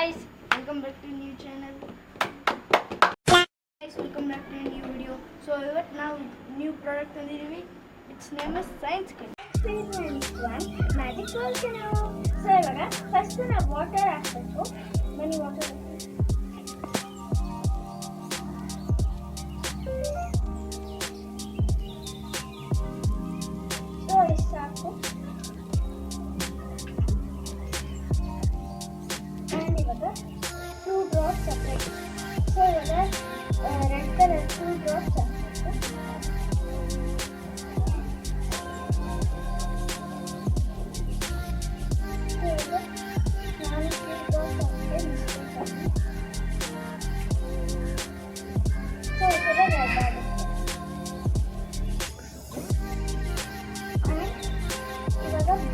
guys, welcome back to new channel. Guys, welcome back to a new video. So now new product tandidivi. Its name is Science Kit. Experiment 1 Magic Volcano. So ivaga first na water ಹಾಕಬೇಕು. ಬನ್ನಿ water so ಇಷ್ಟು ಸಾಕು. and ಇವಾಗ 2 drops separate. So ಇವಾಗ red colour 2 drops ಹಾಕಬೇಕು.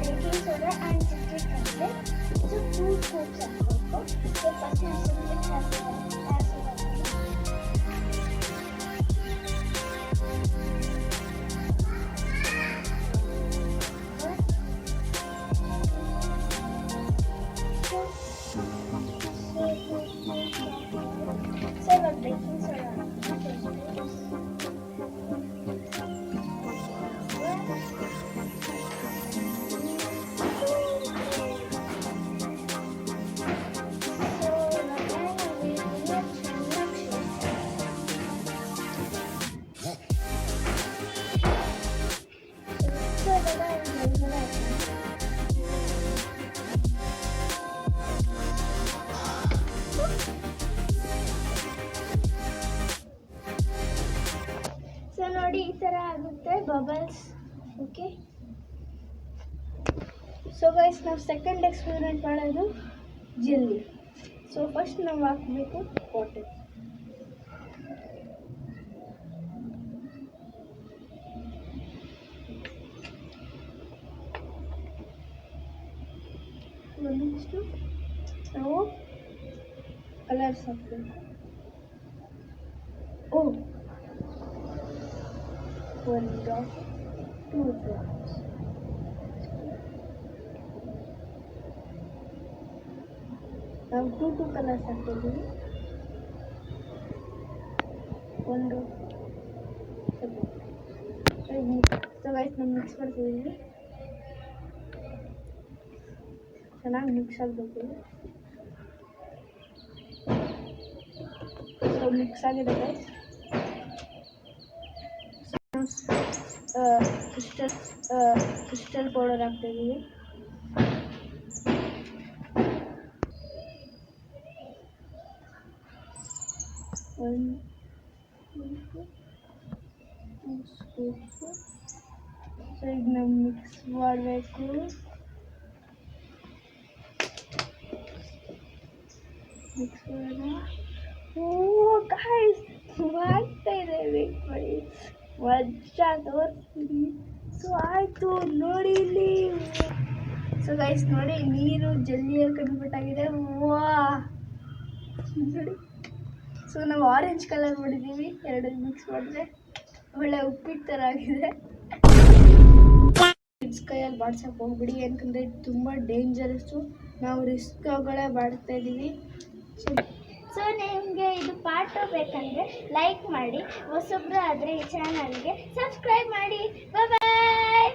Baking soda and citric acid. So 2 scoops of cocoa. So first citric acid. So the baking soda. So ನೋಡಿ ಈ ಥರ ಆಗುತ್ತೆ ಬಬಲ್ಸ್. ಓಕೆ, ಸೊ ಗೈಸ್ ನಾವು ಸೆಕೆಂಡ್ ಎಕ್ಸ್ಪೆರಿಮೆಂಟ್ ಮಾಡೋದು jelly. So first ನಾವು ಹಾಕಬೇಕು ವಾಟರ್. ಒಂದಿಷ್ಟು ನಾವು ಕಲರ್ಸ್ ಹಾಕಬೇಕು. ಓ, 1 drop, 2 drops. ನಾವು 2 ಕಲರ್ಸ್ ಹಾಕ್ತಿದ್ದೀವಿ. 1 ಸೊ ಗೈಸ್ ನಾವು ಮಿಕ್ಸ್ ಮಾಡ್ತಿದ್ದೀವಿ. ಚೆನ್ನಾಗಿ ಮಿಕ್ಸ್ ಆಗಬೇಕು. ಸೊ ಮಿಕ್ಸ್ ಆಗಿದೆ ಗೈಸ್. ಕ್ರಿಸ್ಟಲ್ ಪೌಡರ್ ಹಾಕ್ತಿದ್ದೀವಿ. ಸೊ ಈಗ ನಾವು ಮಿಕ್ಸ್ ಮಾಡಬೇಕು. ಮಿಕ್ಸ್ ಮಾಡೋಣ. ಓ ಗಾಯ್ಸ್, ಮಾಡ್ತಾ ಇದೆ, ವೇಟ್ ಮಾಡಿ, ಮಜಾ ತೋರಿಸ್ತೀನಿ. ಸೊ ಆಯಿತು ನೋಡಿ ಇಲ್ಲಿ. ಸೊ ಗೈಸ್ ನೋಡಿ, ನೀರು ಜಲ್ಲಿಯಲ್ಲಿ ಕನ್ವರ್ಟ್ ಆಗಿದೆ. ವಾ ನೋಡಿ. ಸೊ ನಾವು ಆರೆಂಜ್ ಕಲರ್ ಮಾಡಿದ್ದೀವಿ. ಎರಡು ಮಿಕ್ಸ್ ಮಾಡಿದ್ರೆ ಒಳ್ಳೆ ಉಪ್ಪಿಟ್ಟು ಥರ ಆಗಿದೆ. ಕಿಡ್ಸ್ ಕೈಯಲ್ಲಿ ಬಾಡ್ಸಕ್ಕೆ ಹೋಗ್ಬಿಡಿ, ಯಾಕಂದರೆ ಇದು ತುಂಬ ಡೇಂಜರಸ್ಸು. ನಾವು ರಿಸ್ಕ್ ತಗೊಳ್ಳೇ ಬಾಡ್ತಾ ಇದ್ದೀವಿ. ಸೊ ನಿಮಗೆ ಇದು ಪಾರ್ಟ್ ಬೇಕಂದರೆ ಲೈಕ್ ಮಾಡಿ, ಹೊಸಬ್ರು ಆದರೆ ಈ ಚಾನಲ್ಗೆ ಸಬ್ಸ್ಕ್ರೈಬ್ ಮಾಡಿ. ಬಾಯ್ ಬಾಯ್.